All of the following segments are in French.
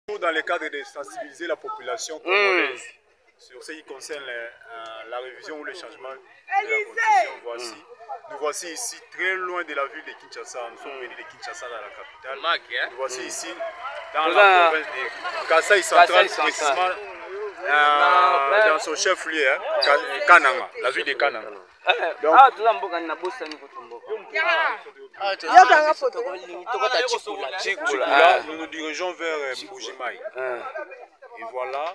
Dans le cadre de sensibiliser la population congolaise sur ce qui concerne la révision ou le changement de la constitution, nous voici ici très loin de la ville de Kinshasa. Nous sommes venus de Kinshasa dans la capitale. Nous voici ici dans la province de Kasaï central, précisément dans son chef-lieu, Kananga, la ville de Kananga. Donc, nous nous dirigeons vers Mbujimaï. Et voilà.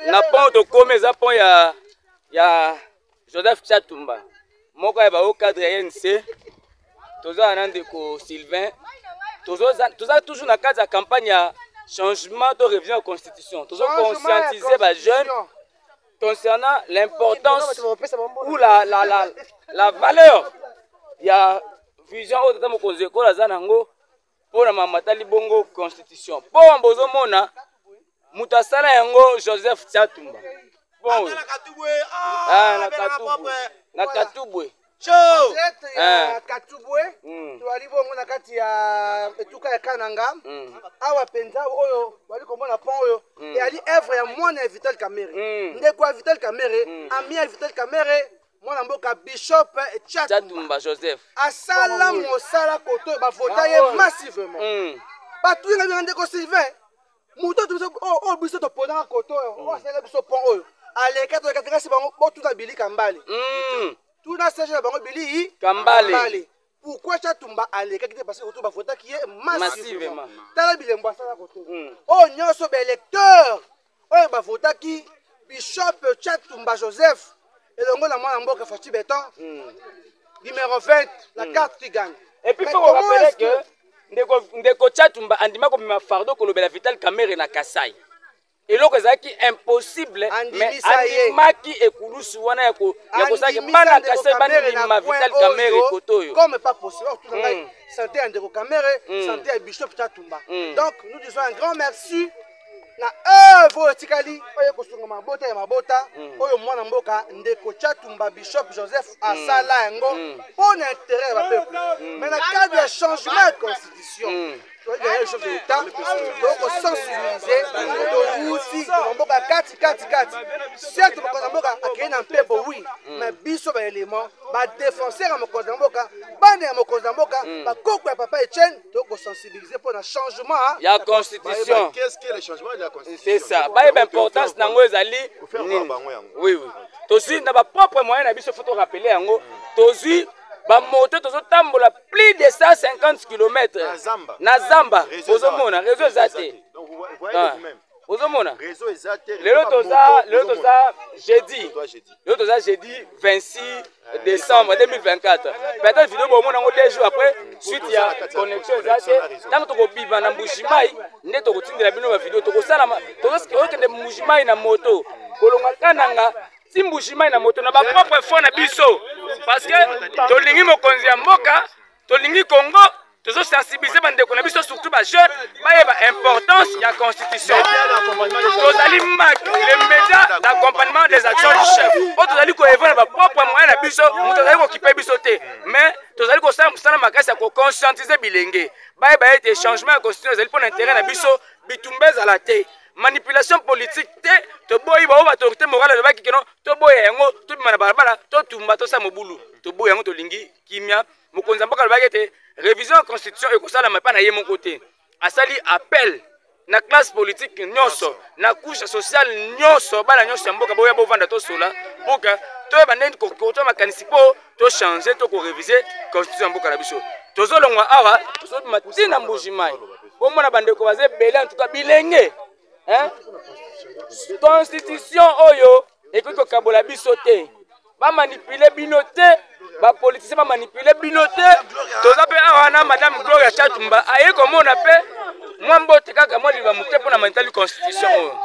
Na pont de Komeza pont ya Joseph Chatumba. Moko ya ba au cadre ya NC. Toza anandeko Sylvain. Toza toujours na cadre ya campagne ya changement de révision de la constitution. Toza conscientiser ba jeunes concernant l'importance ou la valeur. Il y a vision au temps ko zekola zanango pour la mamatali bongo constitution. Pour mbozo mona mutasala yango Joseph Chatumba. Bon. Na Katubwe. Katubwe twali bongo na kati ya etuka ya Kananga awa penza oyo bali komona pont oyo et ali œuvre ya mwana Vital Kamerhe ndeko Vital Kamerhe ami Vital Kamerhe mwana mboka Bishop Chatumba Joseph asala mosala koto ba vota ye massivement batu nga ndeko Sylvain muto tu o biso to pona koto o asala biso pont oyo aleka to katikasi bango botu na bilika mbali tout na sage bango bili Kambale. Pourquoi Chatumba aleka qui parce que autour ba vota qui est massivement tala bilembo asala koto o nyoso be électeur o ba vota qui Bishop Chatumba Joseph et le na mwana mboka Fachi Beton numéro 20 la carte qui gagne. Et puis il faut rappeler que ndeko Chatumba andima ko ma fardo ko lobela Vital Kamerhe na Kasai. Et là, c'est impossible, mais Andimaki et Koulousu, wana yako saki bana kase bana ma Vital Kamerhe kotoyo. Comme pas possible, tout le santé à Ndeko Kamerhe, santé à Bishop Chatumba. Donc nous disons un grand merci. Na œuvre tikali oyo kosunga mabota ya mabota oyo mwana mboka Ndeko Chatumba Bishop Joseph asala yango pour l'intérêt du peuple. Mais dans le cadre de changement de constitution, le chef de l'État donc sensibiliser aussi mboka kati certes mboka akena mpebo oui mais biso ba élément ba défenseur à mboka bande ya mboka ba koko ya papa Etienne donc sensibiliser pour un changement ya constitution. Qu'est-ce que le changement de la constitution? C'est ça. Ba importance nango ezali oui. Tozi na ba propre moyen na biso faut rappeler yango tozi ba moto tozo tambola plus de 150 km na Zamba ozomona réseau ezate. Donc vous voyez vous-même. Ozomona Réseau ezate. Le toza jeudi 26 décembre 2024. Peut-être vidéo bomona ngo 2 jours après suite ya connexion ezate. Tant to ko biba na Mbujimayi nde to kotindela bino ba vidéo to ko sala to kende Mbujimayi na moto kolonga Kananga si Mbujimayi na moto na ba propre fond na biso parce que tolingi mokonzi ya mboka tolingi Congo tozo sensibiliser bandeko na biso surtout ba jeunes ba ba importance ya constitution tozali les médias d'accompagnement des actions du chef o tozali ko évoluer ba propre moyen na biso muto tozali ko kipe biso te mais tozali ko sala makasi ya ko conscientiser bilenge ba ete changement ya constitution ezali pour l'intérêt na biso bitumbeza la te manipulation politique te to boyi ba autorité morale le baki keno to boya yango to bima na barabara to tumba to sa mobulu to boya yango to lingi kimia mokonza mboka le baki te révision de constitution et kosala ma pa na ye mon côté asali appel na classe politique nyonso na couche sociale nyonso bala nyonso ya mboka boya bovanda to sola pour que to bandeni ko to makanisi po to changer to ko réviser constitution mboka na biso tozolongwa awa to matina Mbujimayi bomona bandeko baze belé en tout cas bilenge hein constitution oyo ekoki kokabola biso te ba manipuler bino te ba politicien ba manipuler bino te toza pe awa na madame Gloria Chatumba aye komona pe mwambote kaka mwa liba muke pona manitali constitution oyo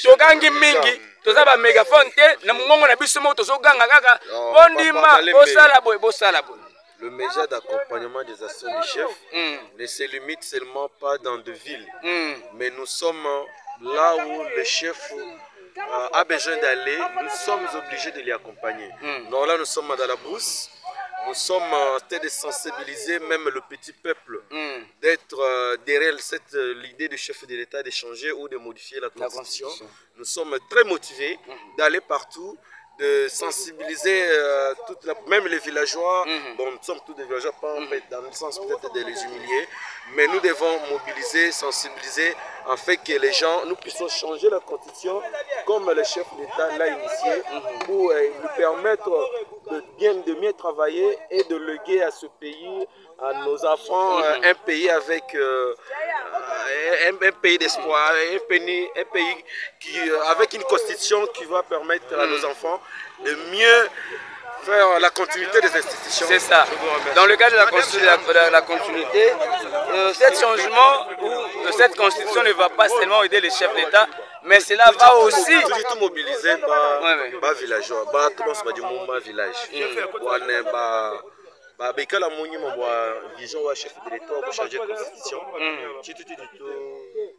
togangi mingi toza ba mégaphone te na mungongo na biso mo tozoganga kaka bondima bosala boy. Le média d'accompagnement des actions du chef ne se limite seulement pas dans de villes, mais nous sommes là où le chef a besoin d'aller, nous sommes obligés de l'y accompagner. Donc là, nous sommes dans la brousse. nous sommes en train de sensibiliser même le petit peuple d'être derrière l'idée du chef de l'État de changer ou de modifier la constitution. Nous sommes très motivés d'aller partout, de sensibiliser même les villageois. Bon, nous sommes tous des villageois, pas dans le sens peut-être de les humilier, mais nous devons mobiliser, sensibiliser, afin que les gens, nous puissions changer la constitution comme le chef d'État l'a initié, pour lui permettre de mieux travailler et de léguer à ce pays, à nos enfants, un pays avec un pays d'espoir, un pays avec une constitution qui va permettre à nos enfants de mieux faire la continuité des institutions. C'est ça. Dans le cadre de la continuité, cet changement ou cette constitution ne va pas seulement aider les chefs d'État, mais cela va aussi tout mobiliser par villageois, tout le monde du monde village. Bekala moni mo vision wa chef de l'État pour changer la constitution.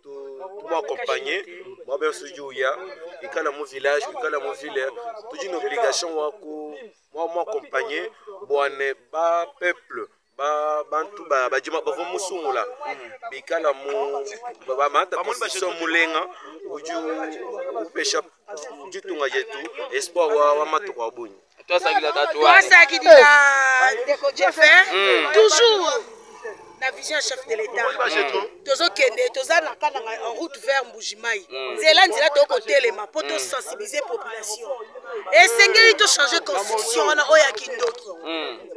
Tout m'accompagner, moi bien sûr ya, bekala mon village, bekala mon ville, toute une obligation wa ko moi accompagner boane ba peuple ba bantu ba jima ba musungula bekala mo ba mata constitution mulenga uju pesha jitunga yetu espoir wa matu kwa bunyi. Toi, ça qui dit la toujours la vision chef de l'État. En route vers Mbujimai. Zéland, c'est côté pour sensibiliser la population. Et c'est que changer la constitution. La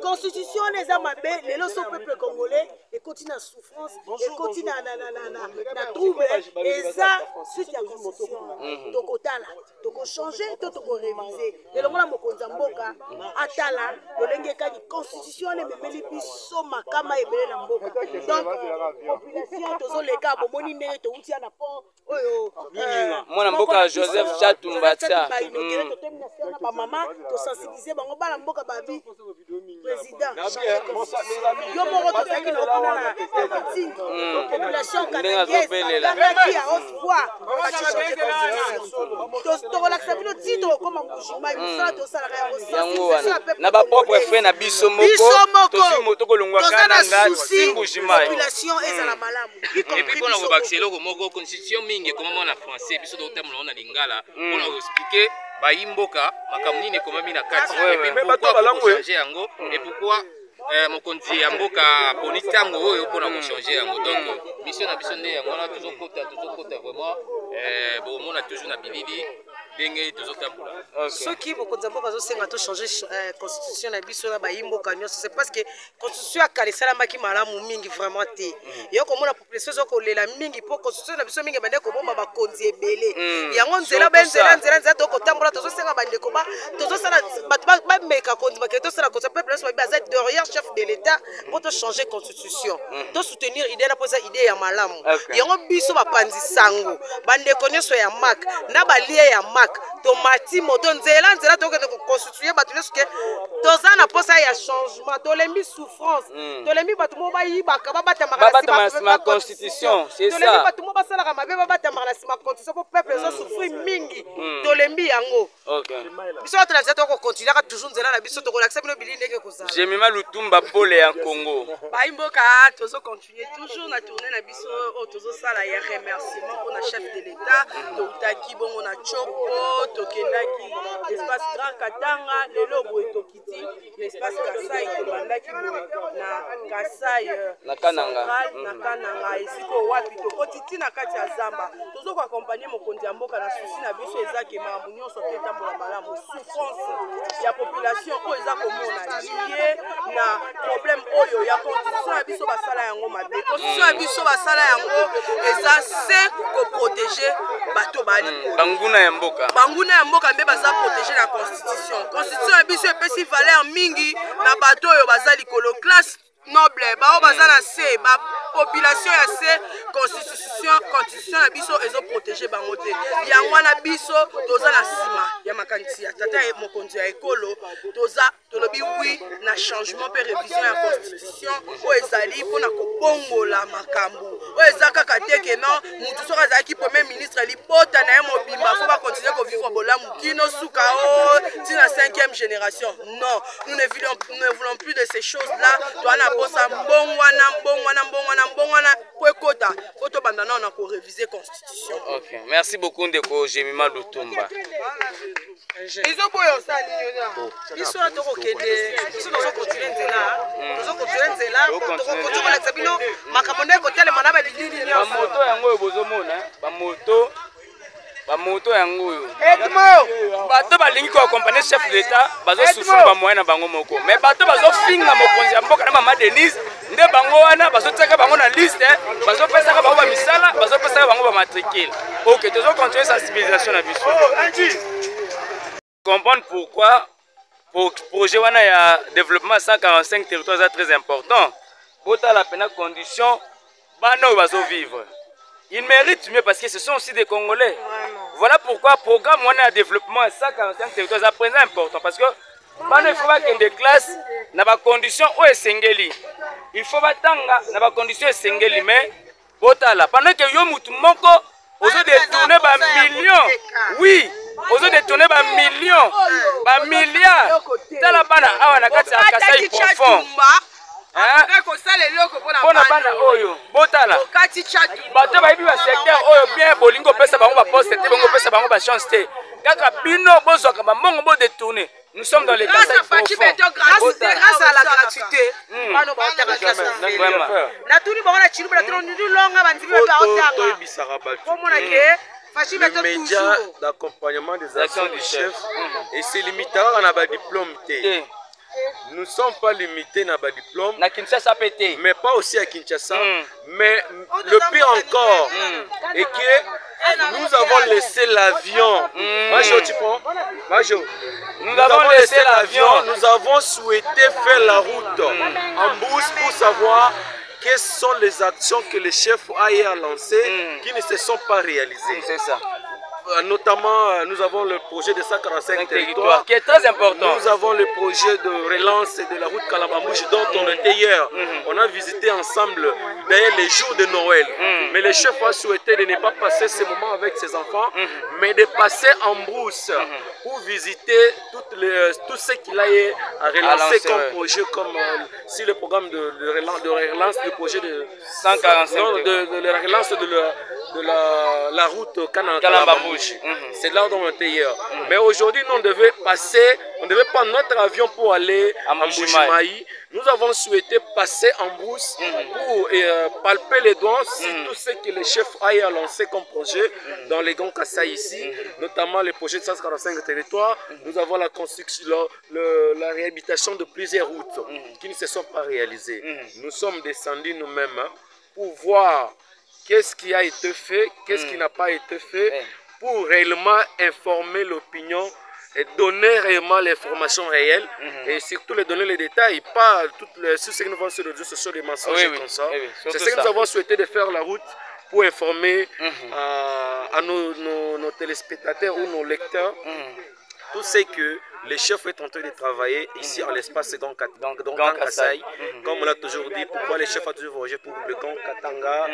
constitution est les lois peuple congolais et continue à souffrance et continue à trouble. Et ça, suite à la constitution. Donc, on changer, on réviser. Et le monde Mokonzamboka, Atala, le constitution est même biso makama et Mboka. Donc, population, tous les cas, bomoni ne to utia na pont. Moi Mboka Joseph Chatumba tia. Ba maman, to sensibiliser bango bala Mboka ba vie président. Yo moko to zaki na na population canadienne. Qui a haute voix. To relaxer bino titre comme Mbujimai, ça to sala ya na ba propre frère na biso moko to moto ko longwa kananga Mbujimai. Population ezala malamu. Et puis pour la baxelo moko constitution mingi comme on a français biso do terme on a lingala pour expliquer ba imboka makamuni ne comme mina kati et puis pourquoi changer yango et pourquoi mokonzi ya mboka poni tango oyo pona ko changer yango donc mission na biso nde yango na toujours kota vraiment bon on a toujours na bilili ndenge toujours tambola. Ceux qui mokonzi mboka zo senga to changer constitution na biso na ba imboka nyonso c'est parce que constitution akali sala maki malamu mingi vraiment te yo ko mona population zo ko lela mingi po constitution na biso mingi bande ko bomba ba konzi ebele yango nzela nzela to ko tambola to zo senga bande ko ba to zo sala ba meka konzi ba to sala ko sa peuple so ba za derrière chef de l'État pour changer constitution to soutenir idée na posa idée ya malamu yango biso ba panzi sango bande ko nyonso ya mak na ba lie ya tomati moto nzela to ko constituer batu leske toza na posa ya changement to lembi souffrance to lembi batu mo ba yiba ka ba bata ma constitution c'est ça to lembi batu mo ba sala ka mabe ba bata ma constitution pour peuple zo souffrir mingi to lembi yango biso to la to ko continuer ka toujours nzela na biso to ko accepter no bilinde ke ko ça Jemima Lutumba Pole en Congo ba imboka tozo continuer toujours na tourner na biso o tozo sala ya remerciement pour la chef de l'État to utaki bongo na Chopo tokendaki l'espace Grand Katanga lelo boye tokiti l'espace Kasai tobandaki na Kasai na Kananga esiko wapi tokotiti na kati ya Zamba tozo ko accompagner mokonzi ya mboka na susi na biso ezaki makambo nyonso te tambola malamu souffrance ya population oyo eza komona lié na problème oyo ya constitution ya biso basala yango mabe constitution ya biso basala yango eza se ko protéger bato bali banguna ya mboka mbe baza protéger la constitution ya biso epesi valeur mingi na bato oyo baza likolo classe noble bao baza na se population ya se constitution na biso ezoprotege bango te yango wana biso toza na nsima ya makanisi ya tata mokonzi ya ekolo toza tolobi wi na changement mpe révision ya constitution oyo ezali mpona kobongola makambo oyo eza kaka te ke non mutu soki azalaki premier ministre libota na ye mobimba fo bakontinue kovivre bolamu kino suka o ntina 5e génération. Non, nous ne voulons plus de ces choses là. Toi na posa mbongwana po ekota foto bandana on a ko réviser constitution. OK, merci beaucoup ndeko Jemima Lutumba. Izo boyo sa lignona. Biso to ko kende, biso to ko nzela, to ko nzela, to ko l'exabino makambo ko tele manaba bilili nyonso. Ba moto yango oyo bozomona, ba moto yango oyo. Bato balingi ko accompagner chef de l'État, bazo souffrir ba moyen na bango moko. Mais bato bazo finga mokonzi ya mboka na mama Denise, nde bango wana bazo tsaka bango na liste, bazo pesa ka bango ba misala, bazo pesa ka bango ba matricule. OK, tozo continuer sensibilisation na biso. Comprendre pourquoi pour projet wana ya développement 145 territoires est très important. Bota la peine condition bano bazo vivre. Ils méritent mieux parce que ce sont aussi des Congolais. Voilà pourquoi le programme wana ya développement 145 territoires est très important parce que bano il faut pas qu'il y ait des classes na ba conditions o esengeli. Il faut batanga na ba conditions esengeli mais bota la pendant que yo mutu moko ozo détourner ba millions. Oui. Ozo détourner ba millions, ba milliards. Tala bana awa na kati ya Kasai profond. Pona bana oyo, botala. Bato ba ibi ba secteur oyo bien bolingo pesa bango ba poste te bango pesa bango ba chance te. Kaka bino bozo ka ba mongo bo détourner. Nous sommes dans les Kasai profond. Grâce à la gratuité. Bano ba ta grâce. Na tuni ba wana chiluba na tuni longa banzibi ba otaka. To ibisara ba. Komona ke le média d'accompagnement des actions du chef et c'est limité à un diplôme. Nous ne sommes pas limités à un diplôme, mais pas aussi à Kinshasa. Mais le pire encore est que nous avons laissé l'avion. Nous avons laissé l'avion. Nous avons souhaité faire la route en brousse pour savoir quelles sont les actions que les chefs ailleurs lancées qui ne se sont pas réalisées. C'est ça. Notamment, nous avons le projet de 145 territoires qui est très important. Nous avons le projet de relance de la route Kalabambouche dont on était hier. On a visité ensemble d'ailleurs les jours de Noël. Mais le chef a souhaité de ne pas passer ce moment avec ses enfants, mais de passer en brousse pour visiter tout ce qu'il a relancé comme projet, comme si le programme de relance du projet de 145 de la relance de la route Kalabambouche. C'est là où on était hier. Mais aujourd'hui, nous on devait prendre notre avion pour aller à Mbujimayi. Nous avons souhaité passer en brousse pour palper les doigts sur tout ce que les chefs aient lancé comme projet dans les Grands Kassai ici, notamment les projets de 145 territoires. Nous avons la construction, la réhabilitation de plusieurs routes qui ne se sont pas réalisées. Nous sommes descendus nous-mêmes pour voir qu'est-ce qui a été fait, qu'est-ce qui n'a pas été fait, pour réellement informer l'opinion et donner réellement l'information réelle et surtout les donner les détails, pas toutes sur ce que nous avons sur les réseaux sociaux, des mensonges comme ça. C'est ce que nous avons souhaité de faire la route pour informer à nos téléspectateurs ou nos lecteurs tout ce que les chefs est en train de travailler ici en l'espace Grand Kassai. Comme on l'a toujours dit, pourquoi les chefs ont toujours voyagé pour le Grand Katanga,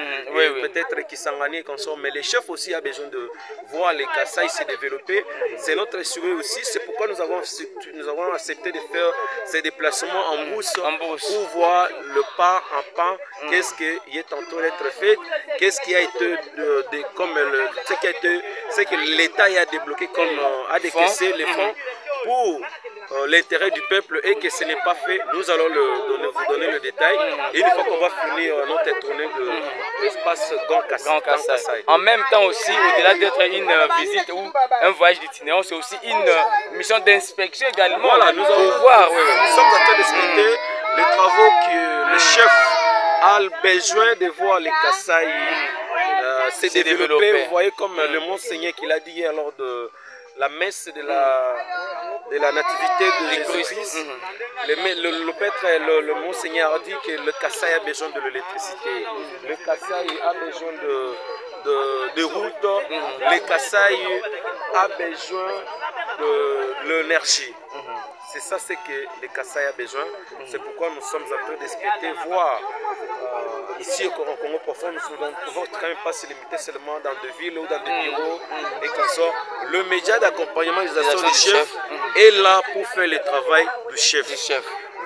peut-être Kisangani et consorts, mais les chefs aussi ont besoin de voir les Kassai se développer. C'est notre souhait aussi, c'est pourquoi nous avons accepté de faire ces déplacements en brousse pour voir le pas en pas, qu'est-ce qui est en train d'être fait, qu'est-ce qui a été ce que l'État a débloqué comme a décaissé les fonds pour l'intérêt du peuple et que ce n'est pas fait, nous allons vous donner le détail. Et une fois qu'on va finir notre tournée de l'espace Grand Kassai. En même temps aussi, au-delà d'être une visite ou un voyage d'itinérance, c'est aussi une mission d'inspection également. Voilà, nous allons voir. Nous sommes en train d'inspecter les travaux que le chef a besoin de voir les Kassai se développer. Vous voyez comme le monseigneur qu'il a dit hier lors de la messe de de la nativité de Jésus-Christ, le prêtre, le monseigneur a dit que le Kasaï a besoin de l'électricité, le Kasaï a besoin de routes, le Kasaï a besoin de l'énergie. C'est ça ce que le Kasaï a besoin. C'est pourquoi nous sommes en train d'expecter voir ici au Congo profond, nous ne pouvons quand même pas se limiter seulement dans des villes ou dans des bureaux et comme ça. Le média d'accompagnement des actions du chef est là pour faire le travail du chef.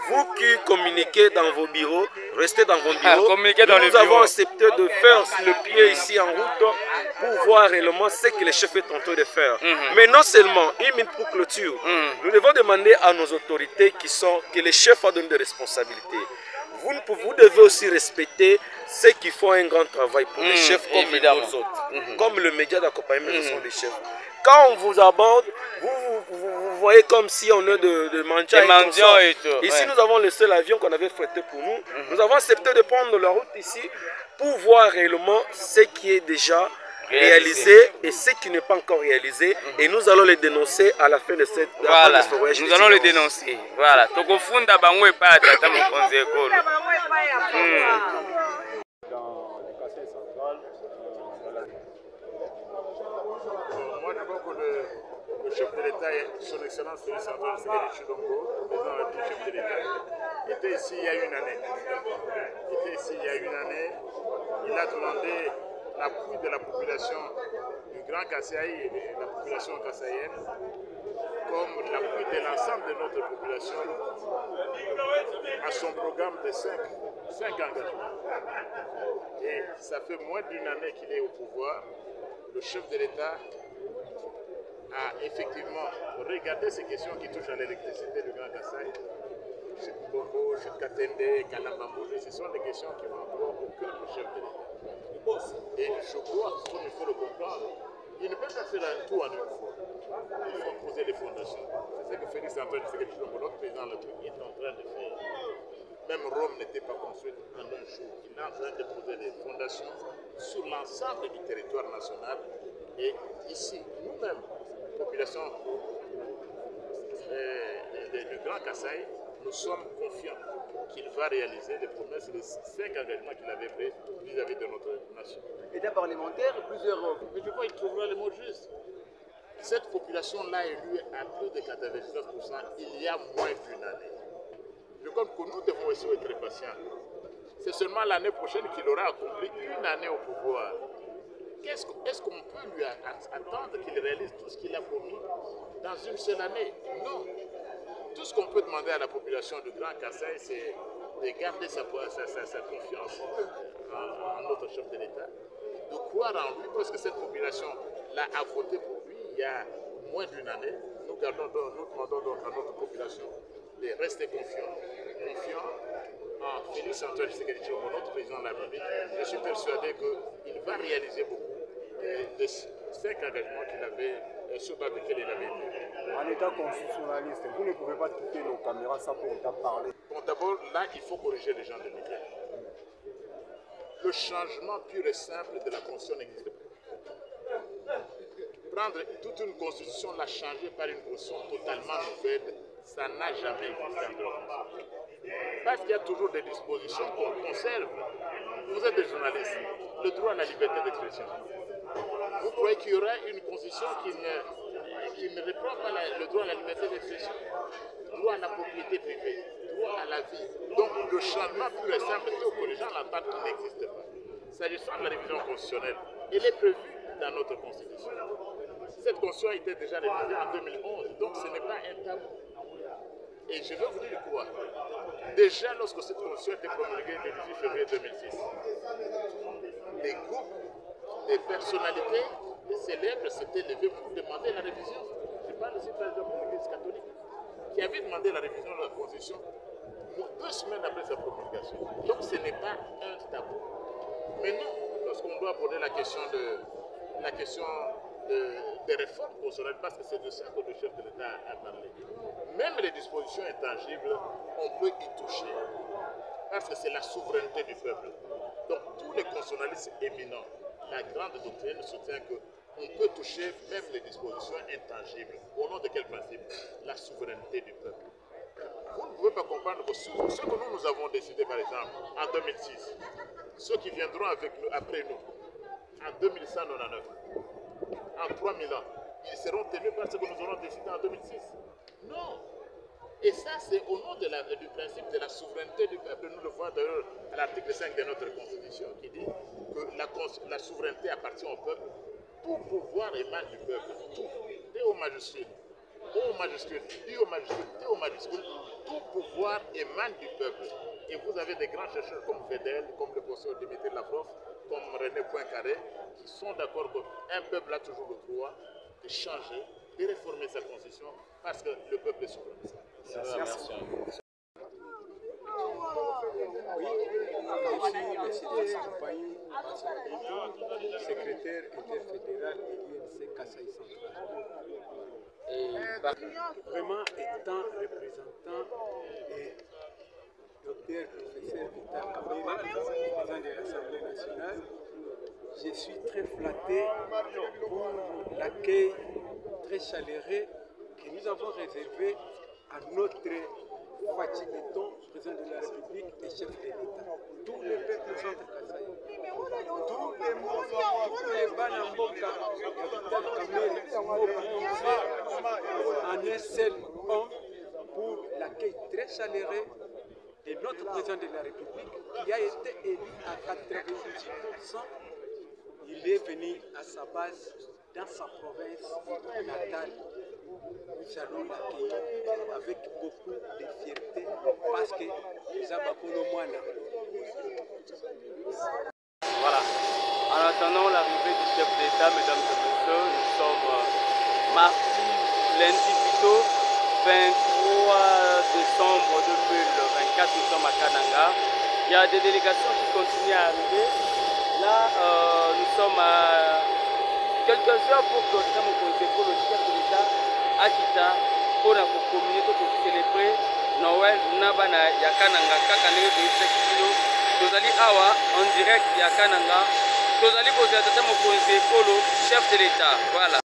Vous qui communiquez dans vos bureaux, restez dans vos bureaux. Nous avons accepté de faire le pied ici en route pour voir réellement ce que le chef est en train de faire. Mais non seulement, une minute pour clôture, nous devons demander à nos autorités que les chefs a donné des responsabilités. Vous devez aussi respecter ceux qui font un grand travail pour les chefs comme les autres, comme le média d'accompagnement sont les chefs. Quand on vous aborde, vous voyez comme si on est de mendiants et tout. Ici, nous avons le seul avion qu'on avait frété pour nous. Nous avons accepté de prendre la route ici pour voir réellement ce qui est déjà réalisé et ce qui n'est pas encore réalisé. Et nous allons les dénoncer à la fin de cette voyage. Nous allons les dénoncer. Voilà. Tokofunda bango et pas tata mokonzi ekolo. Dans le quartier central, moi, je vois que le chef de l'État, son Excellence Félix Antoine Tshisekedi Tshilombo, président du chef de l'État, était ici il y a une année. Il a demandé l'appui de la population du Grand Kasaï et de la population kassaïenne, comme l'appui de l'ensemble de notre population à son programme de 5 engagements. Et ça fait moins d'une année qu'il est au pouvoir. Le chef de l'État a effectivement regardé ces questions qui touchent à l'électricité du Grand Kasaï. Chez Mbombo, chez Katende, Kalambambouji, ce sont des questions qui vont encore au cœur du chef de l'État. Et je crois qu'il faut le comprendre. Il ne peut pas faire tout en une fois. Il faut poser les fondations. C'est ce que Félix Antoine Tshisekedi Tshilombo, notre président de la République, est en train de faire. Même Rome n'était pas construite en un jour. Il est en train de poser les fondations sur l'ensemble du territoire national. Et ici, nous-mêmes, population du Grand Kasaï, nous sommes confiants qu'il va réaliser les promesses, les 5 engagements qu'il avait pris vis-à-vis de notre nation. État parlementaire, plusieurs... Mais je crois qu'il trouvera le mot juste. Cette population-là élue à plus de 99% il y a moins d'une année. Je crois que nous devons aussi être patients. C'est seulement l'année prochaine qu'il aura accompli une année au pouvoir. Est-ce qu'on peut lui attendre qu'il réalise tout ce qu'il a promis dans une seule année? Non. Tout ce qu'on peut demander à la population du Grand Kasaï, c'est de garder sa confiance en notre chef de l'État, de croire en lui, parce que cette population-là a voté pour lui il y a moins d'une année. Nous demandons donc à notre population de rester confiants en Félix Antoine Tshisekedi Tshilombo, notre président de la République. Je suis persuadé qu'il va réaliser beaucoup des 5 engagements qu'il avait, sur lesquels il avait été. En état constitutionnaliste, vous ne pouvez pas quitter nos caméras sans pour autant parler. Bon, d'abord, là, il faut corriger les gens de médias. Le changement pur et simple de la Constitution n'existe pas. Prendre toute une Constitution, la changer par une Constitution totalement nouvelle, ça n'a jamais existé en droit. Parce qu'il y a toujours des dispositions qu'on conserve. Vous êtes des journalistes, le droit à la liberté d'expression. Vous croyez qu'il y aura une constitution qui ne reprend pas le droit à la liberté d'expression, droit à la propriété privée, droit à la vie. Donc le changement pur et simple, que les gens l'entendent, qui n'existe pas. S'agissant de la révision constitutionnelle, elle est prévue dans notre constitution. Cette constitution a été déjà révisée en 2011, donc ce n'est pas un tabou. Et je vais vous dire quoi. Déjà, lorsque cette constitution a été promulguée le 18 février 2006, des groupes, des personnalités, des célèbres s'étaient levés pour demander la révision. Je parle ici par exemple de l'Église catholique, qui avait demandé la révision de la Constitution 2 semaines après sa promulgation. Donc ce n'est pas un tabou. Mais non, lorsqu'on doit aborder la question des réformes constitutionnelles, parce que c'est de ça que le chef de l'État a parlé. Même les dispositions intangibles, on peut y toucher. Parce que c'est la souveraineté du peuple. Donc tous les constitutionnalistes éminents, la grande doctrine soutient que on peut toucher même les dispositions intangibles. Au nom de quel principe? La souveraineté du peuple. Vous ne pouvez pas comprendre que ce que nous avons décidé, par exemple, en 2006, ceux qui viendront avec nous, après nous, en 2199, en 3000 ans, ils seront tenus par ce que nous aurons décidé en 2006. Non. Et ça, c'est au nom du principe de la souveraineté du peuple. Nous le voyons d'ailleurs à l'article 5 de notre Constitution qui dit que la souveraineté appartient au peuple. Tout pouvoir émane du peuple. Tout. T au majuscule. O majuscule. I au majuscule. T au majuscule. Tout pouvoir émane du peuple. Et vous avez des grands chercheurs comme Fedel, comme le professeur Dimitri Lavrov, comme René Poincaré, qui sont d'accord qu'un peuple a toujours le droit de changer, de réformer sa constitution, parce que le peuple est souverain. Merci. Oui, je suis le citoyen Paï, secrétaire interfédéral de l'INC Kasaï Central. Vraiment étant représentant et docteur professeur Vital Kabé, président de l'Assemblée nationale, je suis très flatté pour l'accueil très chaleureux que nous avons réservé à notre Fatih Béton, président de la République et chef de l'État. Tous les peuples centre Kasaï, tous les Banamboka, Vital Kabé, mobilisés en un seul homme pour l'accueil très chaleureux de notre président de la République qui a été élu à 98%. Il est venu à sa base dans sa province natale. Nous allons l'accueillir avec beaucoup de fierté parce que nous avons Moana. Voilà. En attendant l'arrivée du chef d'État, mesdames et messieurs, nous sommes mardi, lundi plutôt, 23 décembre 2024, nous sommes à Kananga. Il y a des délégations qui continuent à arriver. Là, nous sommes à quelques heures pour que le chef de l'État Akita pour communiquer pour célébrer Noël Nabana Yakananga Kakane de Sekino. Tozali Awa en direct Yakananga. Tozali Kozata Mokonze Polo, chef de l'État. Voilà.